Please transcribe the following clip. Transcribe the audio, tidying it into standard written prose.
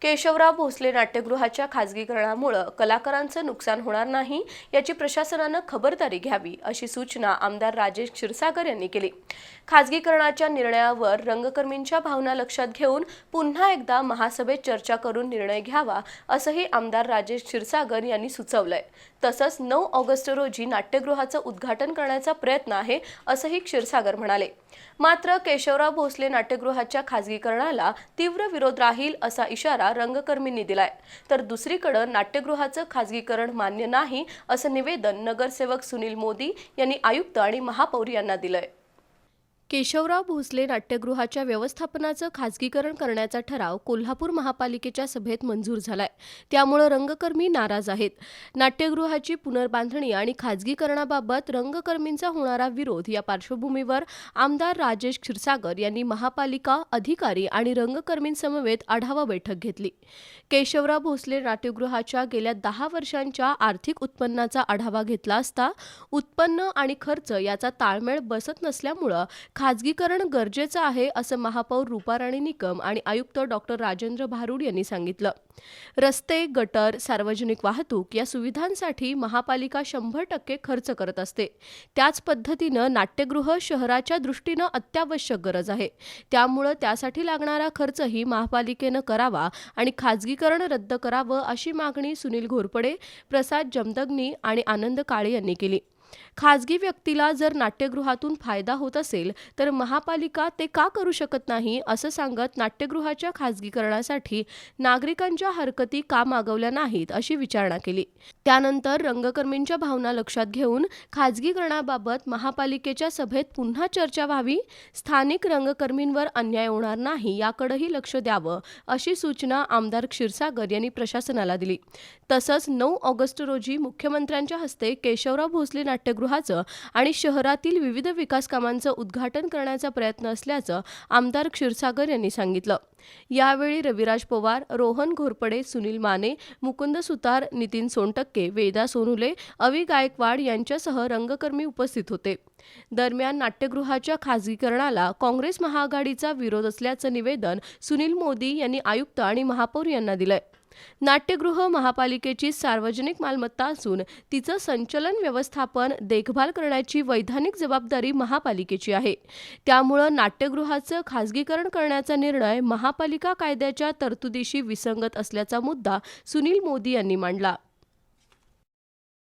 केशवराव भोसले नाट्यगृहाच्या खासगीकरणामुळे कलाकारांचं नुकसान होणार नाही याची प्रशासनानं खबरदारी घ्यावी अशी सूचना आमदार राजेश क्षीरसागर यांनी केली। खासगीकरणाच्या निर्णयावर रंगकर्मींच्या भावना लक्षात घेऊन पुन्हा एकदा महासभेत चर्चा करून निर्णय घ्यावा असंही आमदार राजेश क्षीरसागर यांनी सुचवलंय। तसंच 9 ऑगस्ट रोजी नाट्यगृहाचं उद्घाटन करण्याचा प्रयत्न आहे असंही क्षीरसागर म्हणाले। मात्र केशवराव भोसले नाट्यगृहाच्या खासगीकरणाला तीव्र विरोध राहील असा इशारा रंगकर्मींनी दिलाय। तर दुसरीकडे नाट्यगृहाचं खासगीकरण मान्य नाही असं निवेदन नगरसेवक सुनील मोदी यांनी आयुक्त आणि महापौर यांना दिलंय। केशवराव भोसले नाट्यगृहाच्या व्यवस्थापनाचं खासगीकरण करण्याचा ठराव कोल्हापूर महापालिकेच्या सभेत मंजूर झालाय। त्यामुळे रंगकर्मी नाराज आहेत। नाट्यगृहाची पुनर्बांधणी आणि खासगीकरणाबाबत रंगकर्मींचा होणारा विरोध या पार्श्वभूमीवर आमदार राजेश क्षीरसागर यांनी महापालिका अधिकारी आणि रंगकर्मींसमवेत आढावा बैठक घेतली। केशवराव भोसले नाट्यगृहाच्या गेल्या 10 वर्षांच्या आर्थिक उत्पन्नाचा आढावा घेतला असता उत्पन्न आणि खर्च याचा ताळमेळ बसत नसल्यामुळे खासगीकरण गरजेचं आहे असं महापौर रूपाराणी निकम आणि आयुक्त डॉक्टर राजेंद्र भारुड यांनी सांगितलं। रस्ते, गटर, सार्वजनिक वाहतूक या सुविधांसाठी महापालिका 100% खर्च करत असते। त्याच पद्धतीनं नाट्यगृह शहराच्या दृष्टीनं अत्यावश्यक गरज आहे। त्यामुळे त्यासाठी लागणारा खर्चही महापालिकेनं करावा आणि खासगीकरण रद्द करावं अशी मागणी सुनील घोरपडे, प्रसाद जमदग्नी आणि आनंद काळे यांनी केली। खासगी व्यक्तीला जर नाट्यगृहातून फायदा होत असेल तर महापालिका ते का करू शकत नाही असं सांगत नाट्यगृहाच्या खासगीकरणासाठी नागरिकांच्या हरकती का मागवल्या नाहीत अशी विचारणा केली। त्यानंतर रंगकर्मींच्या भावना लक्षात घेऊन खासगीकरणाबाबत महापालिकेच्या सभेत पुन्हा चर्चा व्हावी, स्थानिक रंगकर्मींवर अन्याय होणार नाही याकडेही लक्ष द्यावं अशी सूचना आमदार क्षीरसागर यांनी प्रशासनाला दिली। तसंच 9 ऑगस्ट रोजी मुख्यमंत्र्यांच्या हस्ते केशवराव भोसले नाट्यगृहाचं आणि शहरातील विविध विकास कामांचं उद्घाटन करण्याचा प्रयत्न असल्याचं आमदार क्षीरसागर यांनी सांगितलं। यावेळी रविराज पवार, रोहन घोरपडे, सुनील माने, मुकुंद सुतार, नितीन सोनटक्के, वेदा सोनुले, अवी गायकवाड यांच्यासह रंगकर्मी उपस्थित होते। दरम्यान नाट्यगृहाच्या खासगीकरणाला काँग्रेस महाआघाडीचा विरोध असल्याचं निवेदन सुनील मोदी यांनी आयुक्त आणि महापौर यांना दिलंय। नाट्यगृह महापालिकेची सार्वजनिक मालमत्ता असून तिचं संचलन, व्यवस्थापन, देखभाल करण्याची वैधानिक जबाबदारी महापालिकेची आहे। त्यामुळे नाट्यगृहाचं खासगीकरण करण्याचा निर्णय महापालिका कायद्याच्या तरतुदीशी विसंगत असल्याचा मुद्दा सुनील मोदी यांनी मांडला।